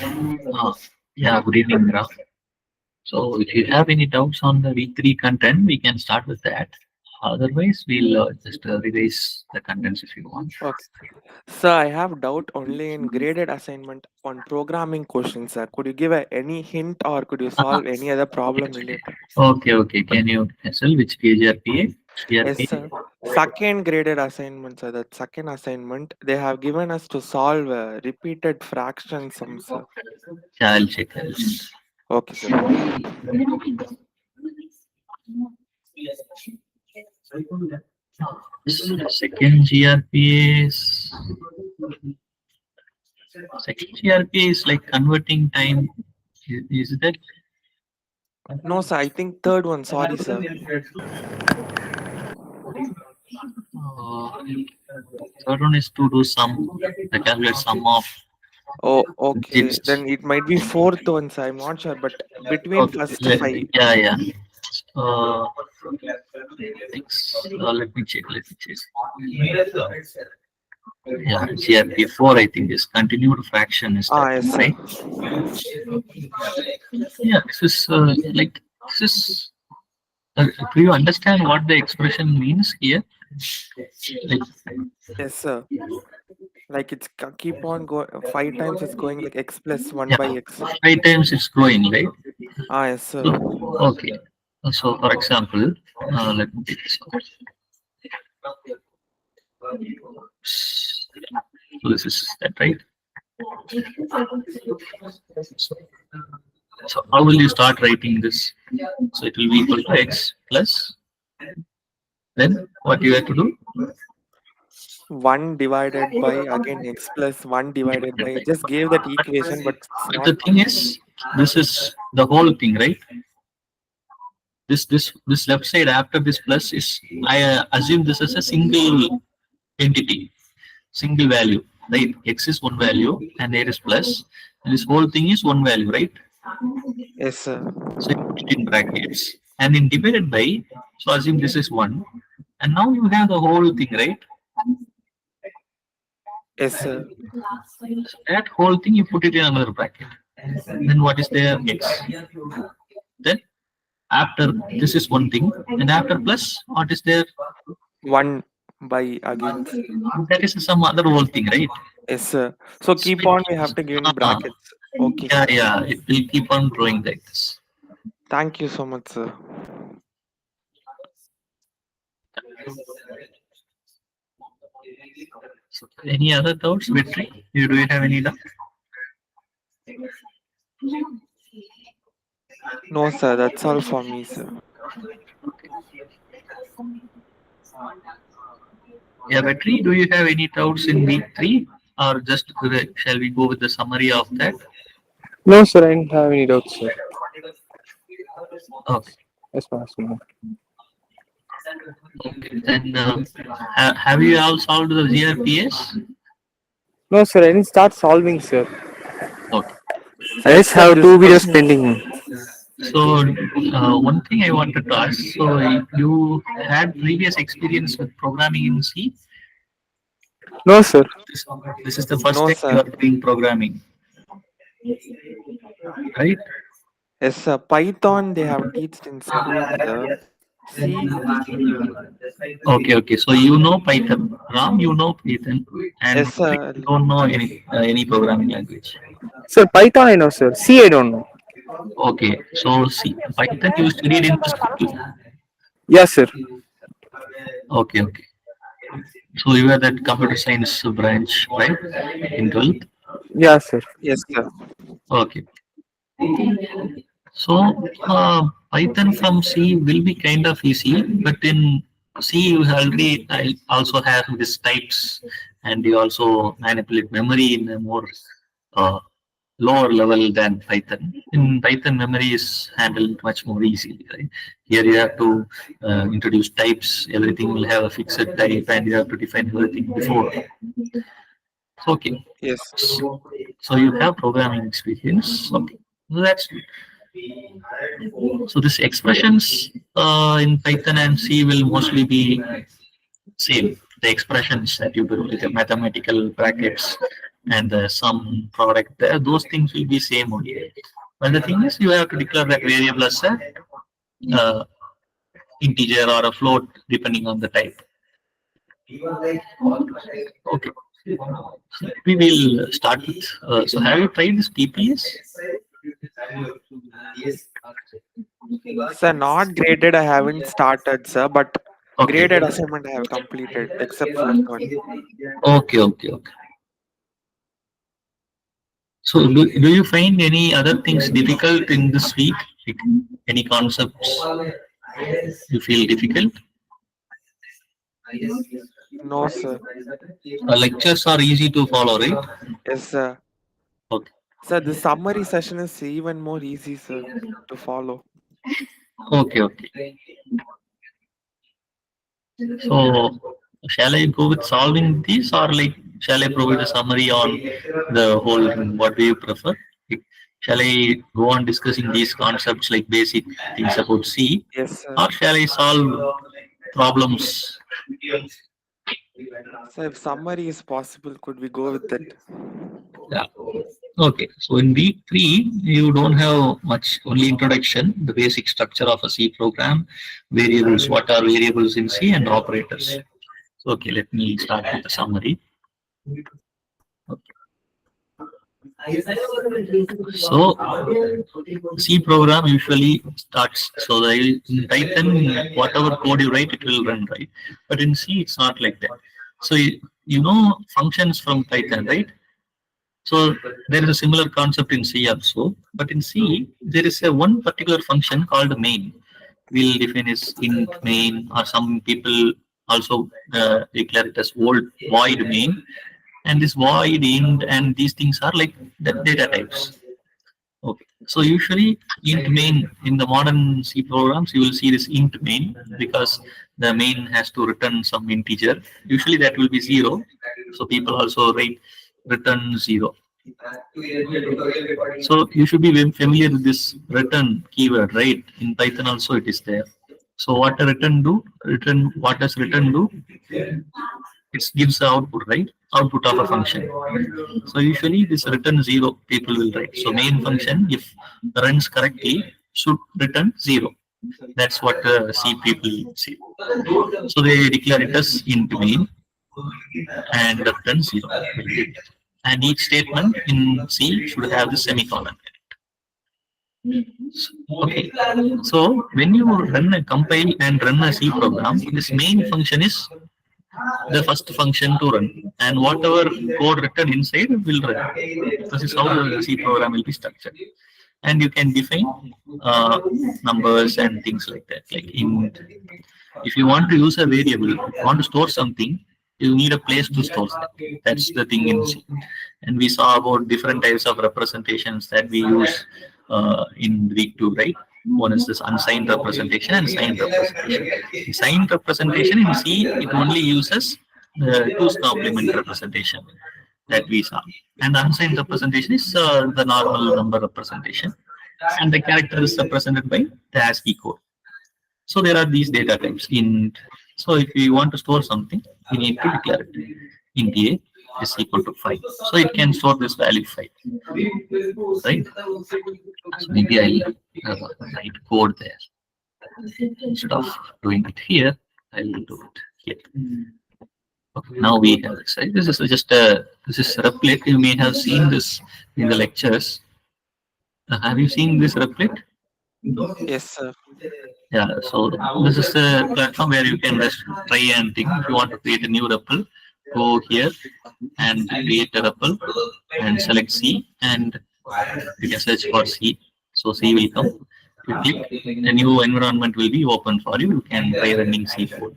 Uh, yeah, good evening, Raf. So, if you have any doubts on the week 3 content, we can start with that. Otherwise, we'll just revise the contents if you want. Okay. Sir, I have doubt only in graded assignment on programming questions, sir. Could you give any hint or could you Uh-huh. solve any other problem related? Okay, okay. Can you cancel which page RPA? Yes, CRPA? sir. Second graded assignment, sir. That second assignment, they have given us to solve repeated fraction sums, sir. Yeah, I'll check. I'll check. Okay, sir. Second GRPA is second GRPA is like converting time. Is that No, sir. I think third one. Sorry, sir. uh, third one is to do sum, the calculate sum of Oh, okay. digits. Then it might be fourth one, sir. I'm not sure, but between Okay, first five. yeah, yeah. Uh, thanks. Let me check. Let me check. Yeah, GRP4 I think is continued fraction is that Ah, yes, sir. right? Yeah, this is like this is. Do you understand what the expression means here? Like, Yes, sir. Like it's keep on going. Five times it's going like x plus one yeah, by x. 5 times it's growing, right? Ah, yes, sir. So, okay. So, for example, let me take this out. So this is that, right? So how will you start writing this? So it will be equal to x plus, then what you have to do? One divided by again x plus one divided by. I just gave that But, equation, but it's but not. the thing is, this is the whole thing, right? This left side after this plus is, I assume this is a single entity, single value, right? X is one value and there is plus, and this whole thing is one value, right? Yes, sir. So you put it in brackets and then divided by, so assume this is one, and now you have the whole thing, right? Yes, sir. That whole thing you put it in another bracket. Then what is there? X. Then after this is one thing, and after plus, what is there? One by again. That is some other whole thing, right? Yes, sir. So So keep it on. We have keeps, to give in uh, brackets. Okay, yeah, sir. yeah, it will keep on growing like this. Thank you so much, sir. So any other doubts, Vetri? You do you have any doubt? No, sir. That's all for me, sir. Yeah, Vetri, do you have any doubts in week 3, or just shall we go with the summary of that? No, sir, I didn't have any doubts, sir. Okay. As far as now. Okay. Then have you all solved the GRPS? No, sir, I didn't start solving, sir. Okay. I Yes, just sir. have This two videos question. pending. So one thing I wanted to ask. So you had previous experience with programming in C. No, sir. This, this is the first No, time you sir. are doing programming, right? Yes, sir. Python they have taught in school, sir. C. Okay, okay. So you know Python. Ram, you know Python, and Yes, Vetri, sir. you don't know any programming language. Sir, Python I know, sir. C I don't know. Okay, so see, Python you studied in the school. Yes, sir. Okay, okay. So you were that computer science branch, right? In 12th. Yes, sir. Yes, sir. Okay. So Python from C will be kind of easy, but in C you already also have these types, and you also manipulate memory in a more uh, lower level than Python. In Python, memory is handled much more easily. Right? Here you have to introduce types. Everything will have a fixed type, and you have to define everything before. Okay. Yes. So you have programming experience. Okay. So that's good. So these expressions in Python and C will mostly be same. The expressions that you do, like the mathematical brackets, and the sum product there, those things will be same only. But the thing is, you have to declare that variable as a uh, integer or a float depending on the type. Okay. We will start with. So, have you tried this PPS? Sir, not graded, I haven't started, sir, but Okay. graded assignment I have completed, except first one. Okay. So, do you find any other things difficult in this week? Like any concepts you feel difficult? No, sir. Lectures are easy to follow, right? Yes, sir. Okay. Sir, the summary session is even more easy, sir, to follow. Okay. So, shall I go with solving these, or like shall I provide a summary on the whole thing? What do you prefer? Like, shall I go on discussing these concepts like basic things about C, Yes, sir. or shall I solve problems? Sir, if summary is possible, could we go with it? Yeah. Okay. So in week 3, you don't have much, only introduction, the basic structure of a C program, variables, what are variables in C, and operators. So, okay, let me start with the summary. So, C program usually starts. So, in Python, whatever code you write, it will run, right? But in C, it's not like that. So, you know functions from Python, right? So, there is a similar concept in C also. But in C, there is a one particular function called main. We'll define as int main, or some people also declare it as void main. And this void int and these things are like the data types. Okay. So usually int main in the modern C programs, you will see this int main because the main has to return some integer. Usually that will be 0. So people also write return 0. So you should be very familiar with this return keyword, right? In Python also it is there. So what a return do? What does return do? It gives the output, right? Output of a function. So usually this return 0 people will write. So main function, if runs correctly, should return 0. That's what C people say. So they declare it as int main and return 0. And each statement in C should have the semicolon. Okay. So when you compile and run a C program, this main function is the first function to run, and whatever code written inside will run. This is how the C program will be structured. And you can define numbers and things like that. Like if you want to use a variable, if you want to store something, you need a place to store that. That's the thing in C. And we saw about different types of representations that we use in week 2, right? One is this unsigned representation and signed representation. Signed representation in C, it only uses the 2's complement representation that we saw. And the unsigned representation is the normal number representation. And the character is represented by the ASCII code. So there are these data types. So if you want to store something, you need to declare it. Int A is equal to 5. So it can store this value 5. Right? So maybe I'll write code there. Instead of doing it here, I'll do it here. Okay, now we have this. Right? This is just this is replit. You may have seen this in the lectures. Have you seen this replit? Yes, sir. Yeah, so this is a platform where you can just try and think. If you want to create a new REPL, go here and create a REPL and select C, and you can search for C. So C will come. You click, a new environment will be open for you. You can try running C code.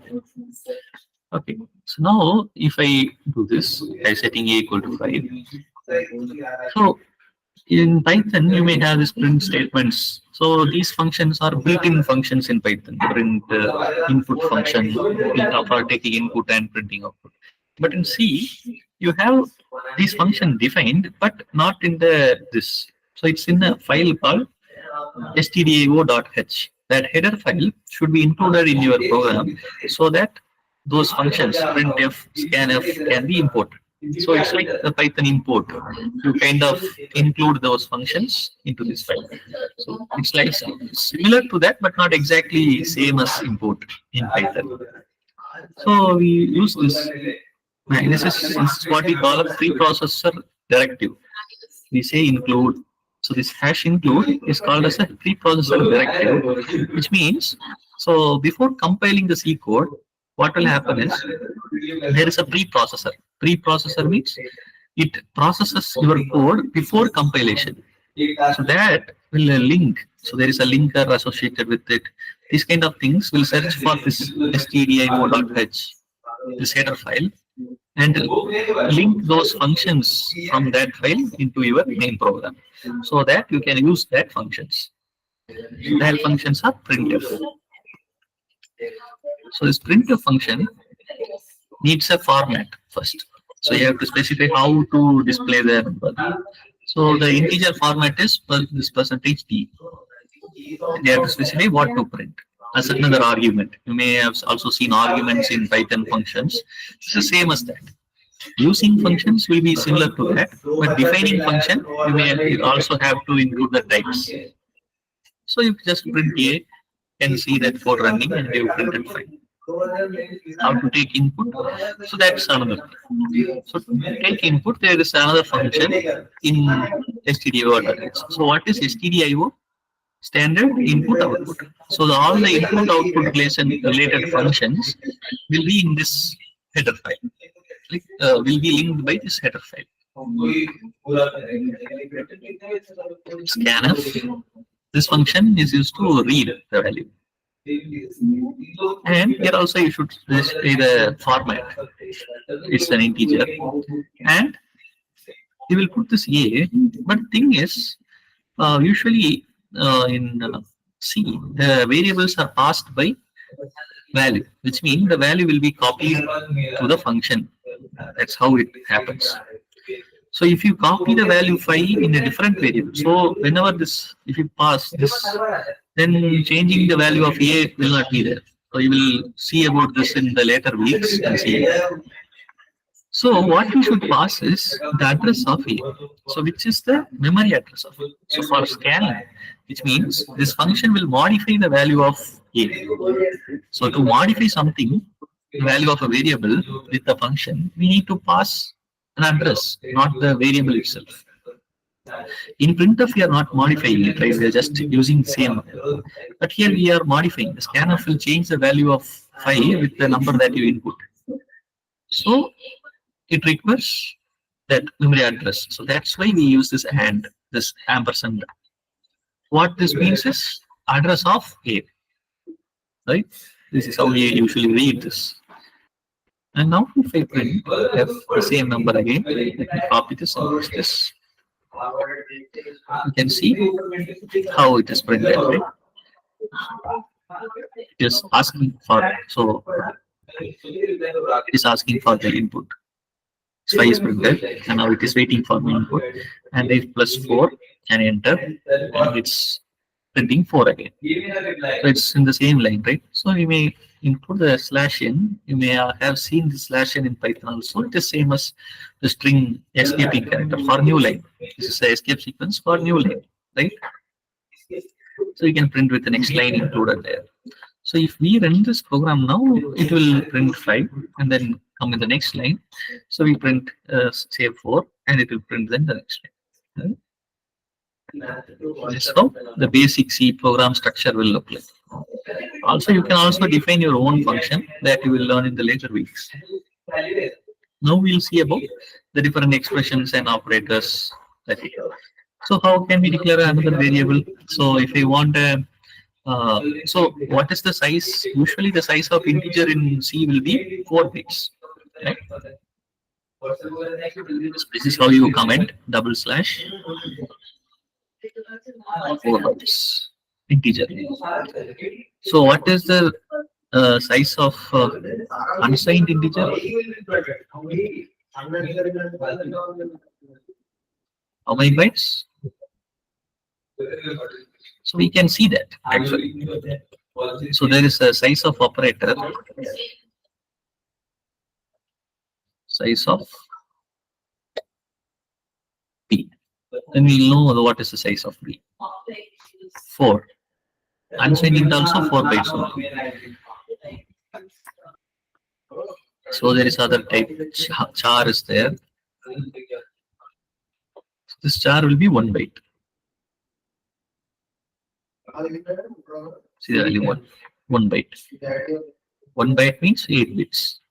Okay, so now if I do this by setting A equal to 5, so in Python, you may have these print statements. So these functions are built-in functions in Python. Print input function for taking input and printing output. But in C, you have these functions defined, but not in this. So it's in a file called stdio.h. That header file should be included in your program so that those functions printf, scanf can be imported. So it's like the Python import. You kind of include those functions into this file. So it's like similar to that, but not exactly same as import in Python. So we use this. This is what we call a preprocessor directive. We say include. So this hash include is called as a preprocessor directive, which means so before compiling the C code, what will happen is there is a preprocessor. Preprocessor means it processes your code before compilation. So that will link. So there is a linker associated with it. These kind of things will search for this stdio.h, this header file, and link those functions from that file into your main program, so that you can use that functions. The functions are printf. So this printf function needs a format first. So you have to specify how to display the number. So the integer format is this percentage d. They have to specify what to print as another argument. You may have also seen arguments in Python functions. It's the same as that. Using functions will be similar to that, but defining function, you may also have to include the types. So you just print A and see that code running and you print it fine. How to take input? So that's another thing. So to take input, there is another function in stdio.h. So what is stdio? Standard input output. So all the input output related functions will be in this header file. Will be linked by this header file. Scanf. This function is used to read the value. And here also you should specify the format. It's an integer. And you will put this A. But the thing is, usually in C, the variables are passed by value, which means the value will be copied to the function. That's how it happens. So if you copy the value 5 in a different variable, so whenever this, if you pass this, then changing the value of A will not be there. So you will see about this in the later weeks and see. So what we should pass is the address of A. So which is the memory address of A. So for scanning, which means this function will modify the value of A. So to modify something, the value of a variable with the function, we need to pass an address, not the variable itself. In printf, we are not modifying it, right? We are just using same. But here we are modifying. The scanf will change the value of 5 with the number that you input. So it requires that memory address. So that's why we use this and, this ampersand. What this means is address of A. Right? This is how we usually read this. And now if I print F, the same number again, let me copy this and use this. You can see how it is printed, right? It is asking for, so it is asking for the input. So is printed and now it is waiting for the input, and it plus 4 and enter, and it's printing 4 again. So it's in the same line, right? So we may input the /n. You may have seen the /n in Python also. It is same as the string escaping character for new line. This is the escape sequence for new line, right? So you can print with the next line included there. So if we run this program now, it will print 5 and then come in the next line. So we print say 4 and it will print then the next line. Right? This is how the basic C program structure will look like. Also, you can also define your own function that you will learn in the later weeks. Now we'll see about the different expressions and operators that we have. So how can we declare another variable? So if I want a so what is the size? Usually the size of integer in C will be 4 bits. Right? So this is how you comment /. 4 bytes integer. So what is the size of unsigned integer? How many bytes? So we can see that actually. So there is a size of operator, size of then we'll know what is the size of B. 4. Unsigned int also 4 bytes only. So there is other type char is there. This char will be 1 byte. See the value 1 byte. 1 byte means 8 bits.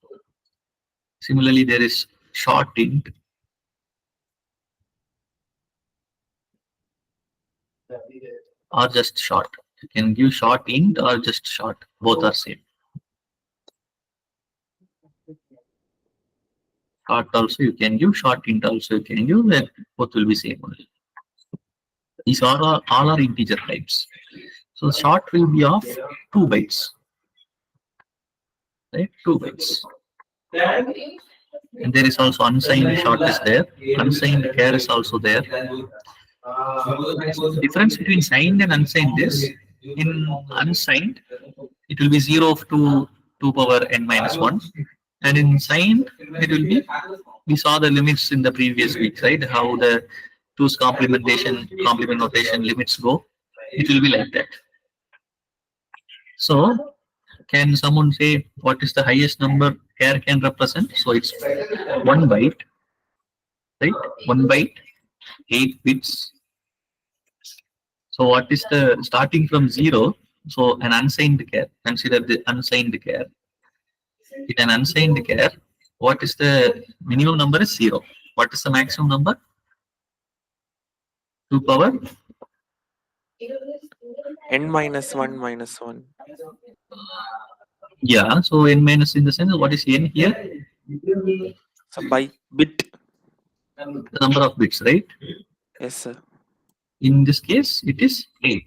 Similarly, there is short int. Or just short. You can give short int or just short. Both are same. Short also you can give, short int also you can give, that both will be same only. These are all are integer types. So short will be of 2 bytes. Right? 2 bytes. And there is also unsigned short is there. Unsigned char is also there. The difference between signed and unsigned is, in unsigned, it will be 0 to 2 power n minus 1. And in signed, it will be, we saw the limits in the previous week, right? How the 2's complement notation limits go. It will be like that. So, can someone say what is the highest number char can represent? So, it's 1 byte, right? 1 byte, 8 bits. So, what is the starting from 0? So, an unsigned char, consider the unsigned char. In an unsigned char, what is the minimum number is 0. What is the maximum number? 2 power n minus 1 minus 1. Yeah, so n minus in the sense, what is n here? So by bit. The number of bits, right? Yes, sir. In this case, it is 8.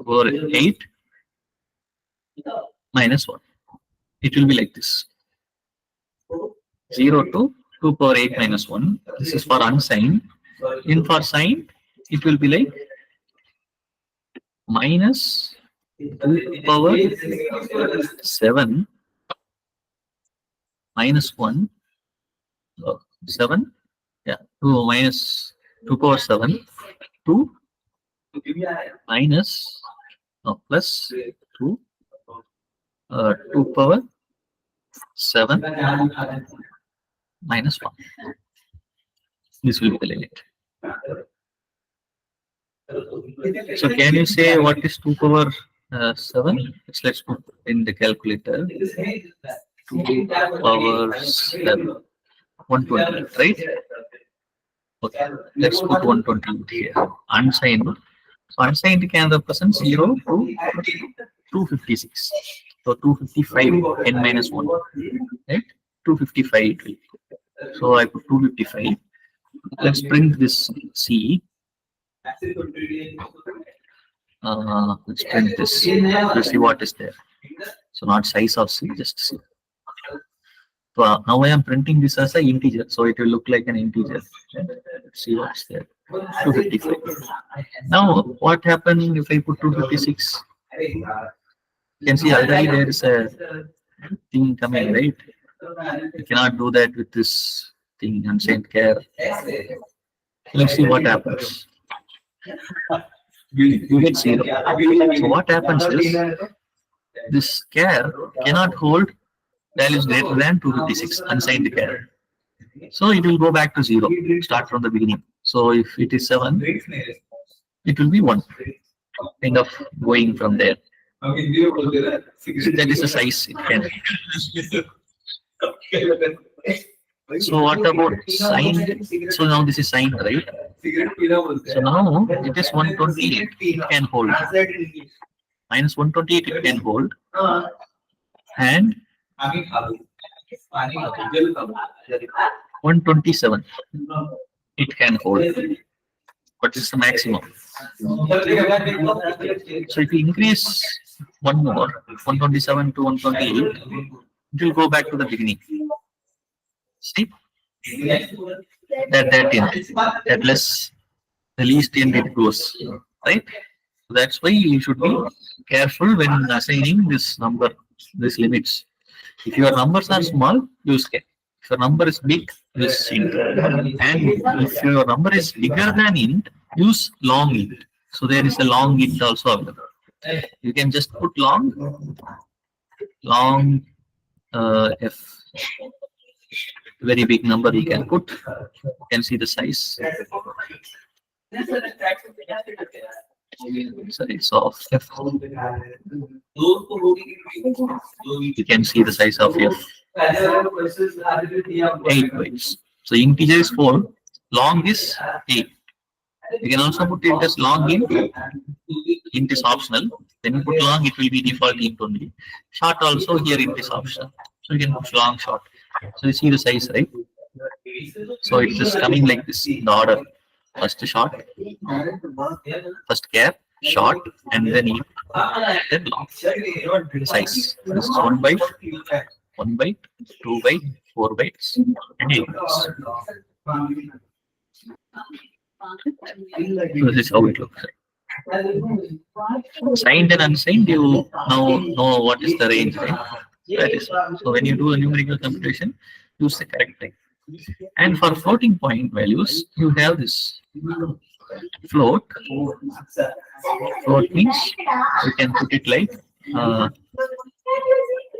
Or 8 minus 1. It will be like this. 0 to 2 power 8 minus 1. This is for unsigned. In for signed, it will be like minus 2 power 7 minus 1. 7. Yeah, 2 minus 2 power 7. 2 minus plus 2. 2 power 7 minus 1. This will be the limit. So can you say what is 2 power 7? Let's put in the calculator. 2 power 7. 120, right? Okay, let's put 120 here. Unsigned. So unsigned can represent 0 to 256. So 255 n minus 1, right? 255 it will be. So I put 255. Let's print this C. Let's print this. Let's see what is there. So not size of C, just C. So now I am printing this as an integer, so it will look like an integer. Let's see what's there. 255. Now what happened if I put 256? You can see already there is a thing coming, right? You cannot do that with this thing, unsigned char. Let's see what happens. You get 0. So what happens is, this char cannot hold values greater than 256, unsigned char. So it will go back to 0, start from the beginning. So if it is 7, it will be 1, kind of going from there. That is the size it can. So what about signed? So now this is signed, right? So now it is 128. It can hold. Minus 128 it can hold. And 127 it can hold. What is the maximum? So if you increase one more, 127 to 128, it will go back to the beginning. See? That less, the least end it goes, right? So that's why you should be careful when assigning this number, these limits. If your numbers are small, use char. If your number is big, use int. And if your number is bigger than int, use long int. So there is a long int also available. You can just put long f. Very big number you can put. You can see the size. Size of f. You can see the size of f. 8 bytes. So integer is 4, long is 8. You can also put it as long int. Int is optional. When you put long, it will be default int only. Short also here int is optional. So you can put long, short. So you see the size, right? So it is coming like this in the order. First short, first char, short, and then int, then long. Size. This is 1 byte, 1 byte, 2 byte, 4 bytes, and 8 bytes. So this is how it looks like. Signed and unsigned, you now know what is the range, right? That is so when you do a numerical computation, use the correct type. And for floating point values, you have this float. Float means you can put it like 1.5,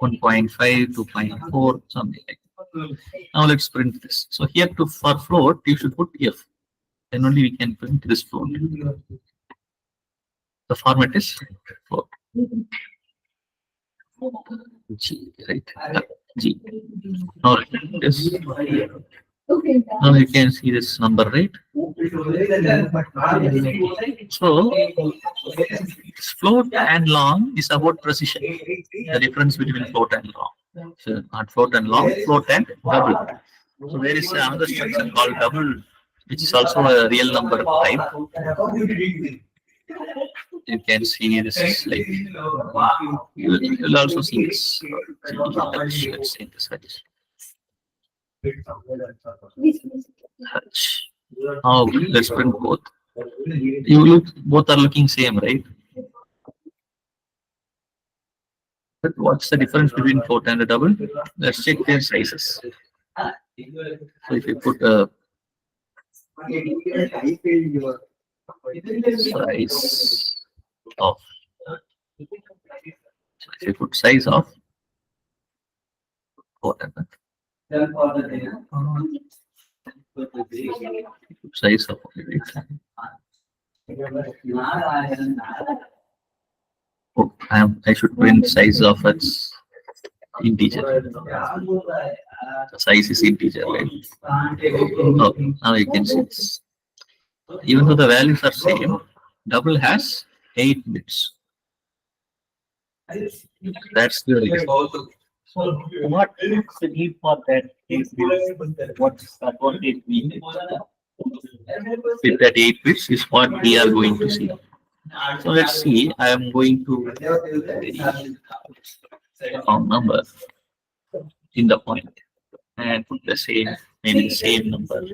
2.4, something like that. Now let's print this. So here for float, you should put f. Then only we can print this float. The format is float. G, right? G. Now this. Now you can see this number, right? So float and long is about precision. The difference between float and long. So not float and long, float and double. So there is another structure called double, which is also a real number type. You can see this is like you will also see this. Let's see this. Now let's print both. Both are looking same, right? But what's the difference between float and a double? Let's check their sizes. So if you put a size of, if you put size of whatever. Size of oh, I should print size of its integer. The size is integer, right? Oh, now you can see this. Even though the values are same, double has 8 bits. That's the reason. So what is the need for that 8 bits? What's that 8 bits? With that 8 bits is what we are going to see. So let's see. I am going to found number in the point and put the same, maybe the same number.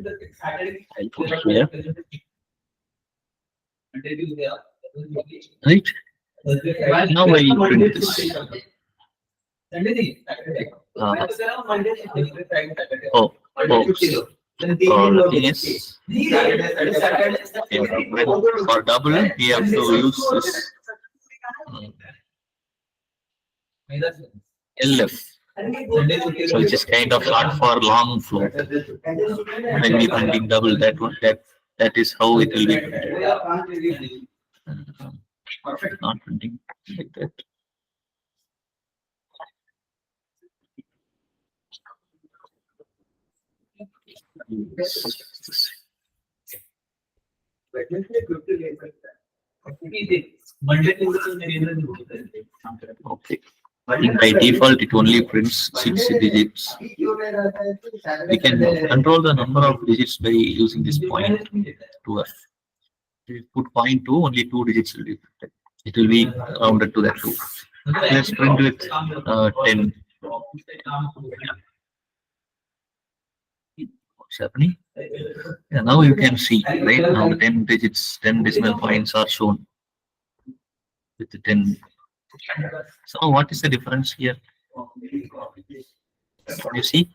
I'll put it here. Right? Now I will print this. Oh, yes. For double, we have to use this LF. So which is kind of short for long float. When we printing double, that is how it will be printed. Not printing like that. Okay. By default, it only prints 6 digits. We can control the number of digits by using this point 2f. If you put 0.2, only 2 digits will be printed. It will be rounded to that 2. Let's print with 10. What's happening? Yeah, now you can see, right? Now the 10 digits, 10 decimal points are shown with the 10. So what is the difference here? You see,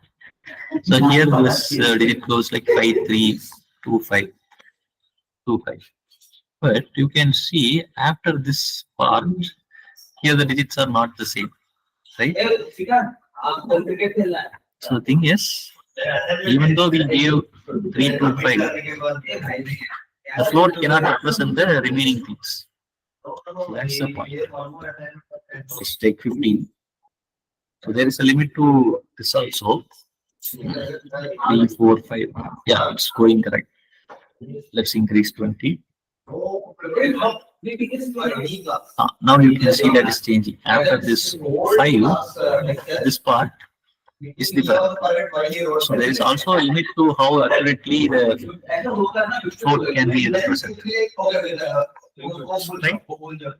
So here this digit goes like 532525. But you can see after this part, here the digits are not the same, right? So the thing is, even though we gave 325, the float cannot represent the remaining things. So that's the point. Let's take 15. So there is a limit to this also. 3, 4, 5. Yeah, it's going correct. Let's increase 20. Now you can see that it's changing. After this 5, this part is different. So there is also a limit to how accurately the float can be represented. Right?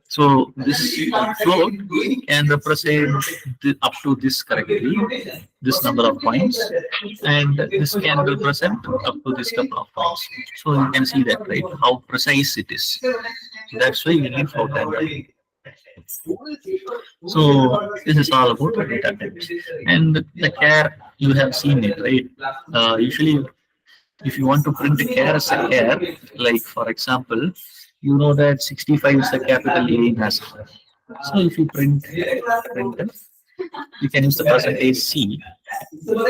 So this float can represent up to this correctly, this number of points, and this can represent up to this couple of points. So you can see that, right? How precise it is. So that's why we need float diagram. So this is all about data types, and the care, you have seen it, right? Usually, if you want to print a care as a care, like for example, you know that 65 is the capital A in ASCII. So if you print it, you can use the percentage C,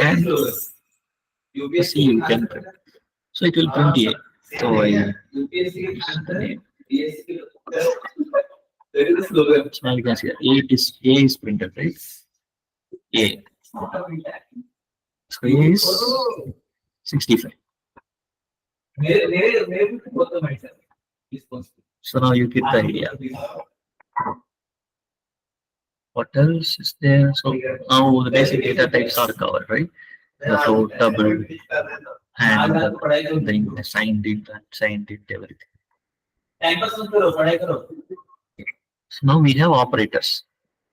and the C you can print. So it will print A. So I use the name. So now you can see that A is printed, right? A. So A is 65. So now you get the idea. What else is there? So now the basic data types are covered, right? The float, double, and then the signed it, everything. So now we have operators.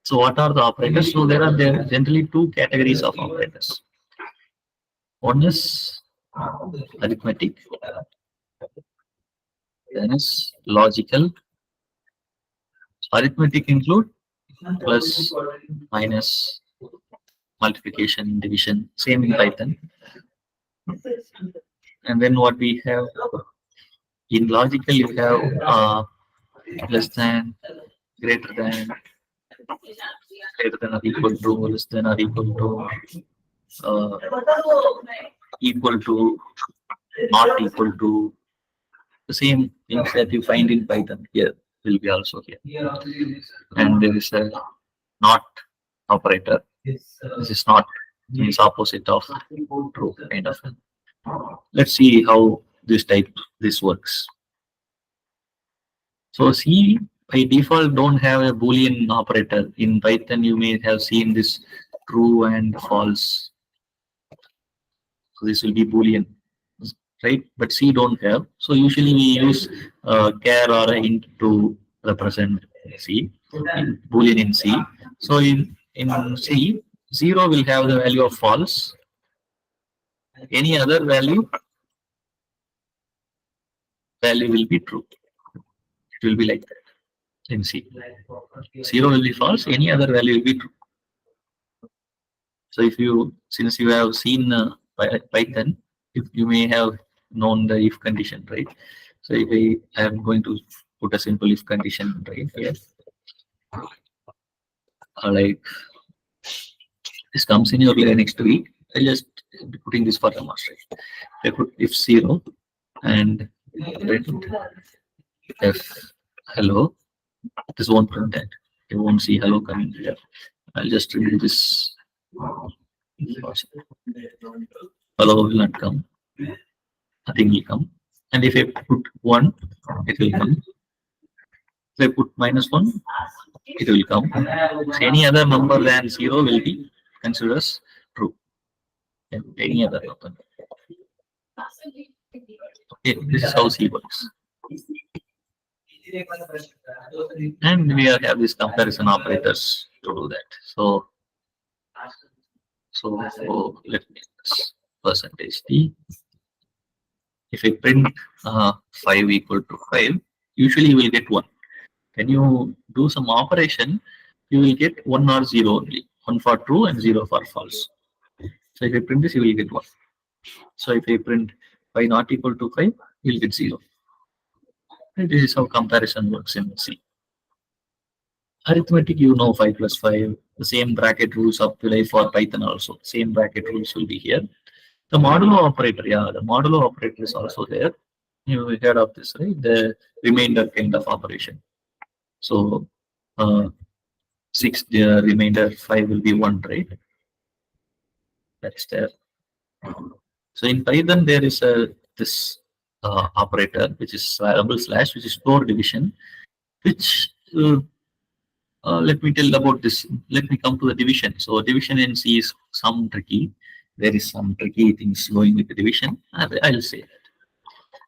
So what are the operators? So there are generally two categories of operators. One is arithmetic, then is logical. Arithmetic include plus, minus, multiplication, division, same in Python. And then what we have in logical, you have less than, greater than or equal to, less than or equal to, equal to, not equal to. The same things that you find in Python here will be also here. And there is a not operator. This is not, means opposite of true, kind of. Let's see how this works. So C by default don't have a Boolean operator. In Python you may have seen this true and false. So this will be Boolean, right? But C don't have. So usually we use char or a int to represent C, Boolean in C. So in C, 0 will have the value of false. Any other value will be true. It will be like that in C. 0 will be false, any other value will be true. So since you have seen Python, if you may have known the if condition, right? So if I am going to put a simple if condition right here, like this comes in your next week, I just be putting this for demonstration. I put if 0 and print if hello, this won't print that. You won't see hello coming here. I'll just remove this. Hello will not come. Nothing will come. And if I put 1, it will come. If I put -1, it will come. So any other number than 0 will be considered as true. And any other number. Okay, this is how C works. And we have these comparison operators to do that. So let me percentage D. If I print 5 equal to 5, usually you will get 1. When you do some operation, you will get 1 or 0 only. 1 for true and 0 for false. So if I print this, you will get 1. So if I print y not equal to 5, you will get 0. And this is how comparison works in C. Arithmetic, 5 plus 5. The same bracket rules apply for Python also. Same bracket rules will be here. The modulo operator, yeah, the modulo operator is also there. You heard of this, right? The remainder kind of operation. So 6, the remainder 5 will be 1, right? That's there. So in Python, there is a this operator which is variable slash, which is store division, which let me tell about this. Let me come to the division. So division in C is some tricky. There is some tricky things going with the division. I'll say that.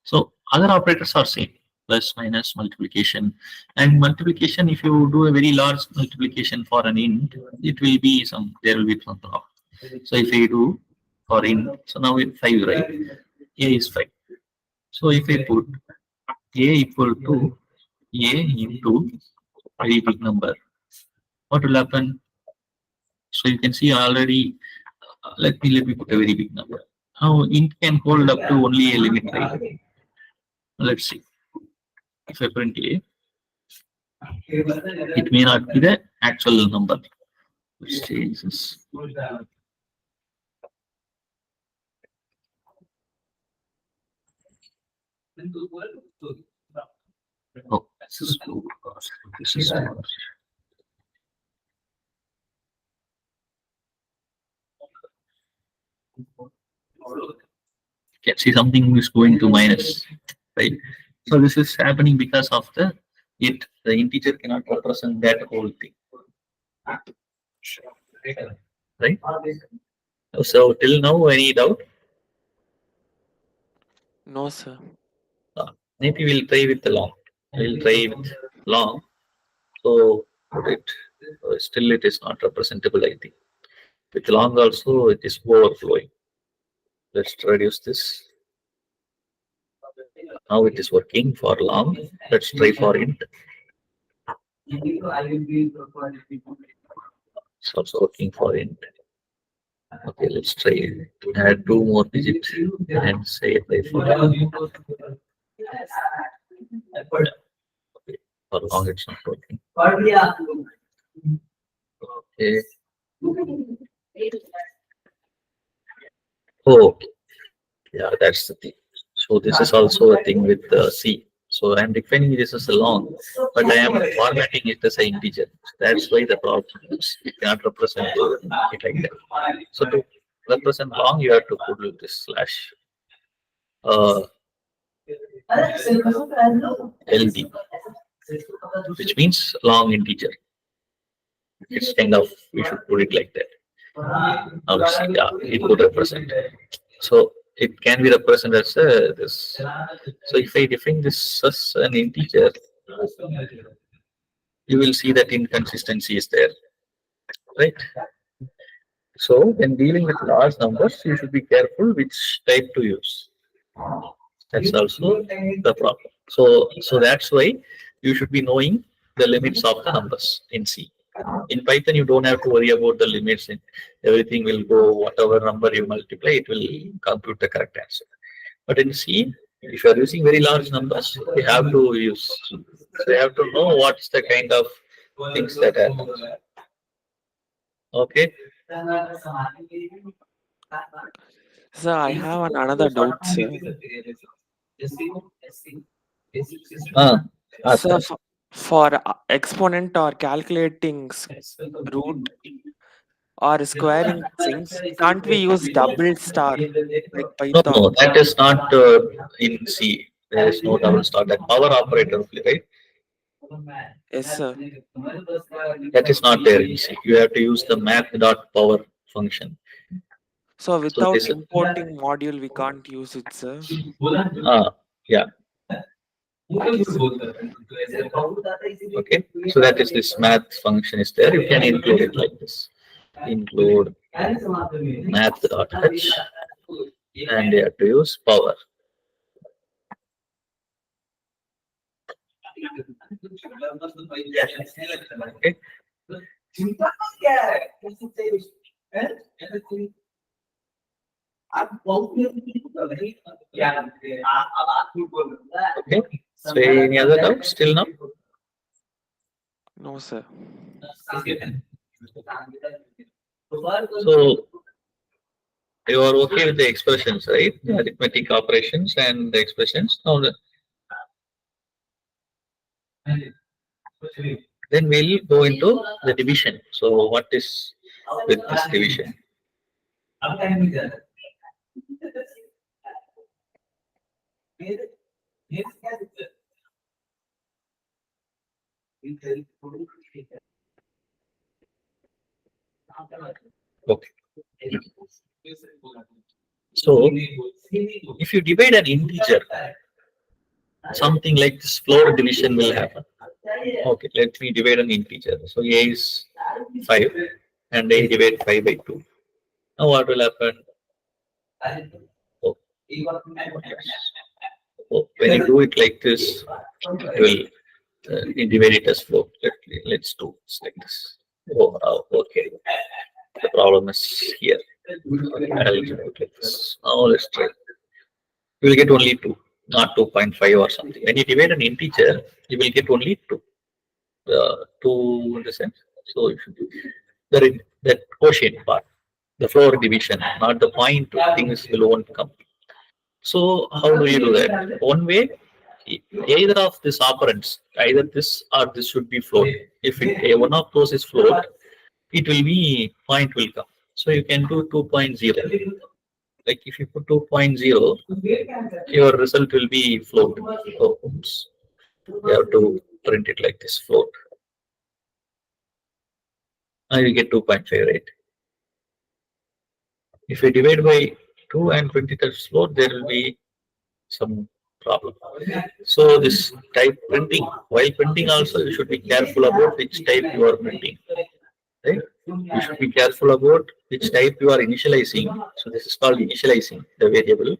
So other operators are same: plus, minus, multiplication, and multiplication. If you do a very large multiplication for an int, it will be some. There will be some problem. So if I do for int, so now it's 5, right? A is 5. So if I put A equal to A into very big number, what will happen? So you can see already. Let me put a very big number. Now int can hold up to only a limit, right? Let's see. If I print A, it may not be the actual number. Let's change this. Oh, this is too fast. This is fast. Can see something is going to minus, right? So this is happening because of the integer cannot represent that whole thing, right? So till now, any doubt? No, sir. Maybe we'll try with the long. We'll try with long. So still it is not representable, I think. With long also it is overflowing. Let's reduce this. Now it is working for long. Let's try for int. It's also working for int. Okay, let's try to add 2 more digits and say by for long. Okay, for long it's not working. Okay. Oh, yeah, that's the thing. So this is also a thing with C. So I'm defining this as a long, but I am formatting it as an integer. That's why the problem is you cannot represent it like that. So to represent long, you have to put this slash LD, which means long integer. It's kind of, we should put it like that. Now yeah, it would represent. So it can be represented as this. So if I define this as an integer, you will see that inconsistency is there, right? So when dealing with large numbers, you should be careful which type to use. That's also the problem. So that's why you should be knowing the limits of the numbers in C. In Python, you don't have to worry about the limits. Everything will go, whatever number you multiply, it will compute the correct answer. But in C, if you are using very large numbers, you have to use. So you have to know what's the kind of things that happen. Okay. Sir, I have another doubt, sir. Ask Sir, us. for exponent or calculating root or squaring things, can't we use double star like No, Python? no, that is not in C. There is no double star. That power operator only, right? Yes, sir. That is not there in C. You have to use the math.power function. So So without this, importing module, we can't use it, sir. yeah. Okay. So that is this math function is there. You can include it like this. Include math.h and you have to use power. Okay. Okay. So any other doubts till now? No, sir. So you are okay with the expressions, right? The arithmetic operations and the expressions. Now then we'll go into the division. So what is with this division? Okay. So if you divide an integer, something like this floor division will happen. Okay, let me divide an integer. So a is 5 and I divide 5 by 2. Now what will happen? Oh, yes. Oh, when you do it like this, it will divide it as floor. Let's do it like this. Okay. The problem is here. I'll do it like this. Now let's try. You will get only 2, not 2.5 or something. When you divide an integer, you will get only 2. 2 in the sense. So it should be that quotient part, the floor division, not the point things will won't come. So how do you do that? One way, either of these operands, either this or this should be float. If one of those is float, it will be point will come. So you can do 2.0. Like if you put 2.0, your result will be float. So oops, you have to print it like this float. Now you get 2.5, right? If you divide by 2 and 20 times float, there will be some problem. So this type printing, while printing also you should be careful about which type you are printing. Right? You should be careful about which type you are initializing. So this is called initializing the variable.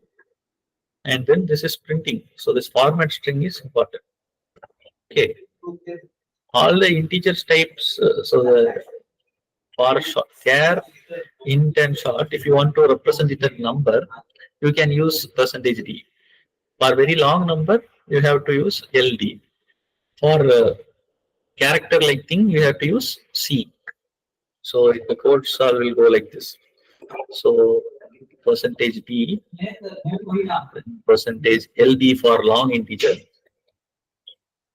And then this is printing. So this format string is important. Okay. All the integers types, so the for short, char, int and short, if you want to represent it as number, you can use percentage %d. For very long number, you have to use LD. For character like thing, you have to use C. So the code style will go like this. So percentage %d, percentage %ld for long integer,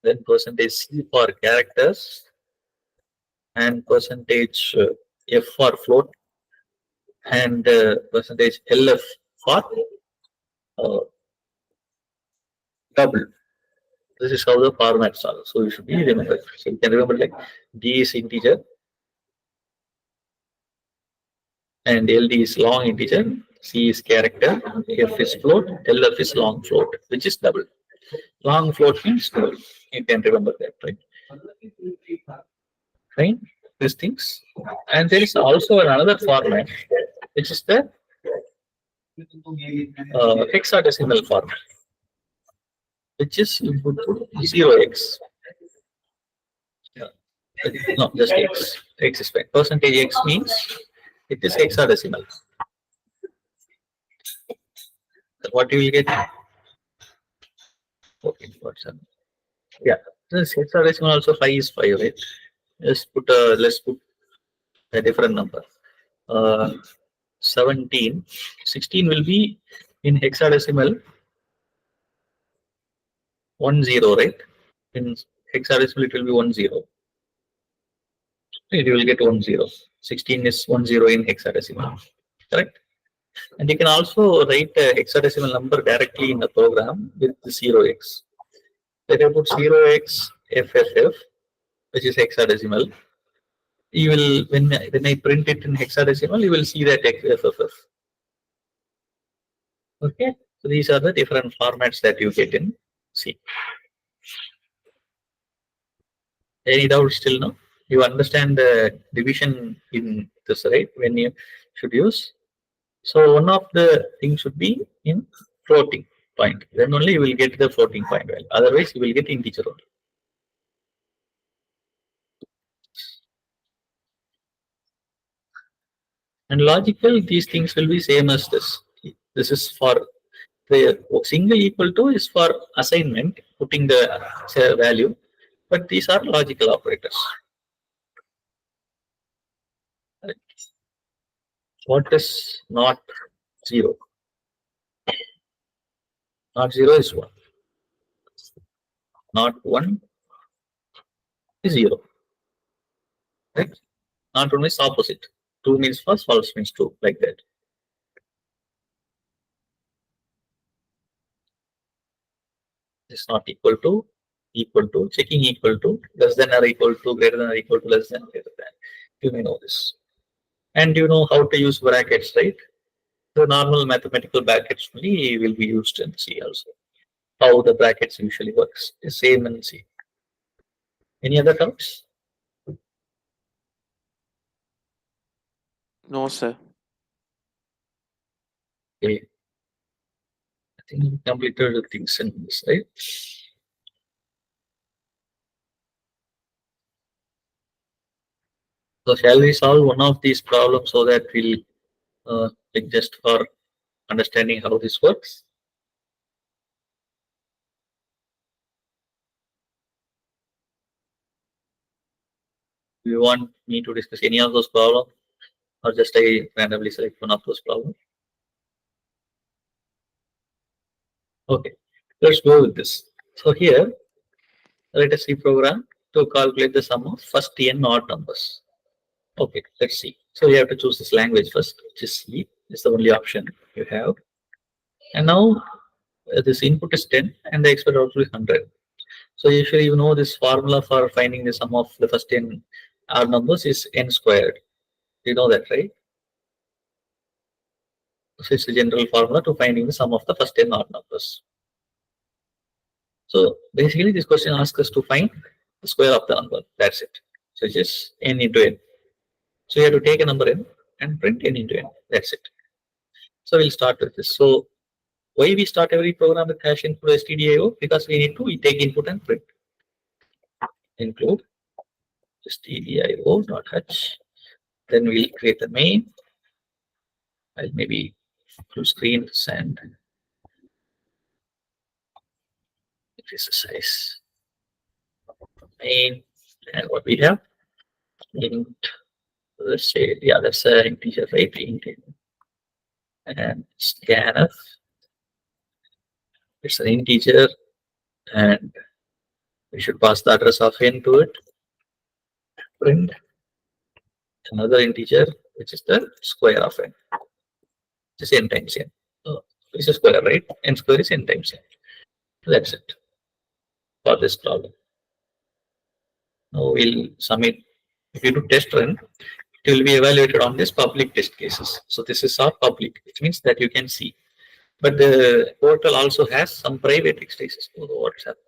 then percentage %c for characters, and percentage %f for float, and percentage %lf for uh, double. This is how the formats are. So you should be remembered. So you can remember like D is integer and LD is long integer, C is character, F is float, LF is long float, which is double. Long float means double. You can remember that, right? Right? These things. And there is also another format, which is the hexadecimal format, which is you put 0x. No, just x. X is fine. Percentage x means it is hexadecimal. What you will get? Okay, what's up? Yeah, this hexadecimal also 5 is 5, right? Let's put a different number. 17, 16 will be in hexadecimal 10, right? In hexadecimal it will be 10. It will get 10. 16 is 10 in hexadecimal, correct? And you can also write a hexadecimal number directly in the program with the 0x. Let I put 0x FFF, which is hexadecimal. You will when I print it in hexadecimal, you will see that FFF. Okay, so these are the different formats that you get in C. Any doubts still now? You understand the division in this, right? When you should use. So one of the things should be in floating point. Then only you will get the floating point value. Otherwise, you will get integer only. And logical, these things will be same as this. This is for the single equal to is for assignment, putting the value, but these are logical operators. What is not zero? Not zero is one. Not one is zero. Right? Not one is opposite. True means false, false means true, like that. It's not equal to, checking equal to, less than or equal to, greater than or equal to, less than, greater than. You may know this. And you know how to use brackets, right? The normal mathematical brackets only will be used in C also. How the brackets usually works is same in C. Any other doubts? No, sir. Okay. I think we completed the things in this, right? So shall we solve one of these problems so that we'll like just for understanding how this works? Do you want me to discuss any of those problems, or just I randomly select one of those problems? Okay, let's go with this. So here, let us see program to calculate the sum of first n odd numbers. Okay, let's see. So you have to choose this language first, which is C. It's the only option you have. And now this input is 10 and the expected output is 100. So usually you know this formula for finding the sum of the first n odd numbers is n squared. You know that, right? So it's a general formula to finding the sum of the first n odd numbers. So basically this question asks us to find the square of the number. That's it. So it's just n into n. So you have to take a number n and print n into n. That's it. So we'll start with this. So why we start every program with hash input stdio? Because we need to take input and print. Include stdio dot h. Then we'll create the main. I'll maybe full screen and increase the size. Main, and what we have int. Let's say, yeah, that's an integer, right? Int and scanf. It's an integer, and we should pass the address of n to it. Print another integer, which is the square of n. This is n times n. So it's a square, right? N square is n times n. That's it for this problem. Now we'll submit. If you do test run, it will be evaluated on this public test cases. So this is our public, which means that you can see. But the portal also has some private test cases. Oh, what's happening?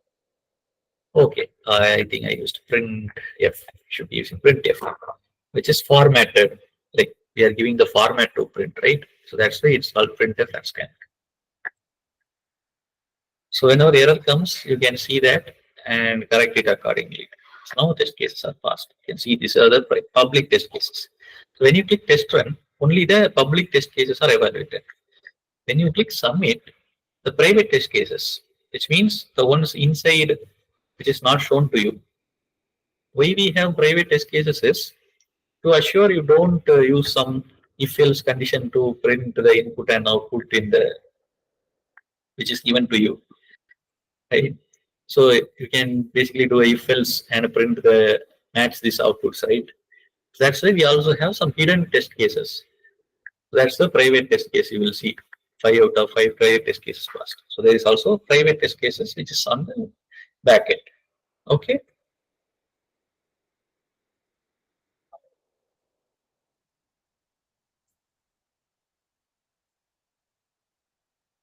Okay, I think I used printf. Should be using printf, which is formatted. Like we are giving the format to print, right? So that's why it's called printf and scan. So whenever error comes, you can see that and correct it accordingly. So now test cases are passed. You can see these are the public test cases. So when you click test run, only the public test cases are evaluated. When you click submit, the private test cases, which means the ones inside which is not shown to you. Why we have private test cases is to assure you don't use some if-else condition to print the input and output in the which is given to you, right? So you can basically do a if-else and print the match these outputs, right? That's why we also have some hidden test cases. That's the private test case. You will see 5 out of 5 private test cases passed. So there is also private test cases which is on the back end. Okay.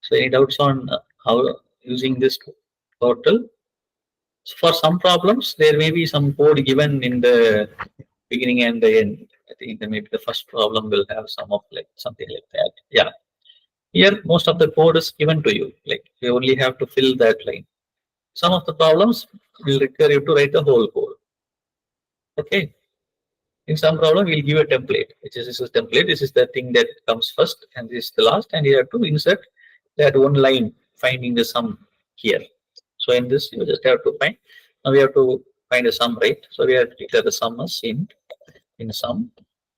So any doubts on how using this portal? So for some problems, there may be some code given in the beginning and the end. I think maybe the first problem will have some of like something like that. Yeah. Here, most of the code is given to you. Like you only have to fill that line. Some of the problems will require you to write the whole code. Okay. In some problem, we'll give a template, which is this is template. This is the thing that comes first, and this is the last, and you have to insert that one line finding the sum here. So in this, you just have to find. Now we have to find a sum, right? So we have to declare the sum as in sum.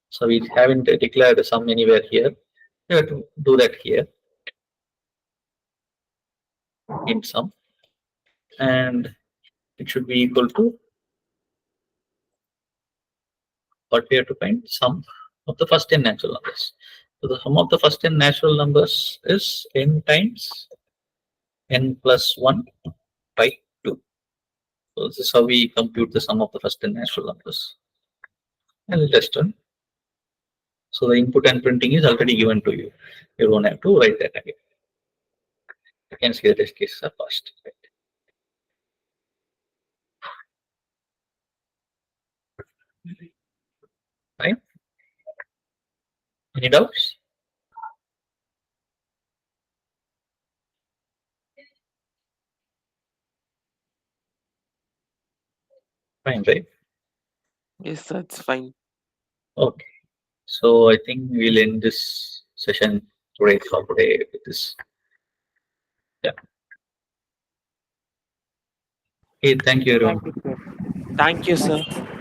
So we haven't declared the sum anywhere here. You have to do that here in sum, and it should be equal to what we have to find, sum of the first 10 natural numbers. So the sum of the first 10 natural numbers is n times n plus 1 by 2. So this is how we compute the sum of the first 10 natural numbers. And test run. So the input and printing is already given to you. You don't have to write that again. You can see the test cases are passed. Right? Any doubts? Fine, right? Yes, that's fine. Okay. So I think we'll end this session today for today with this. Yeah. Okay, thank you everyone. Thank you, sir. Thank you, sir.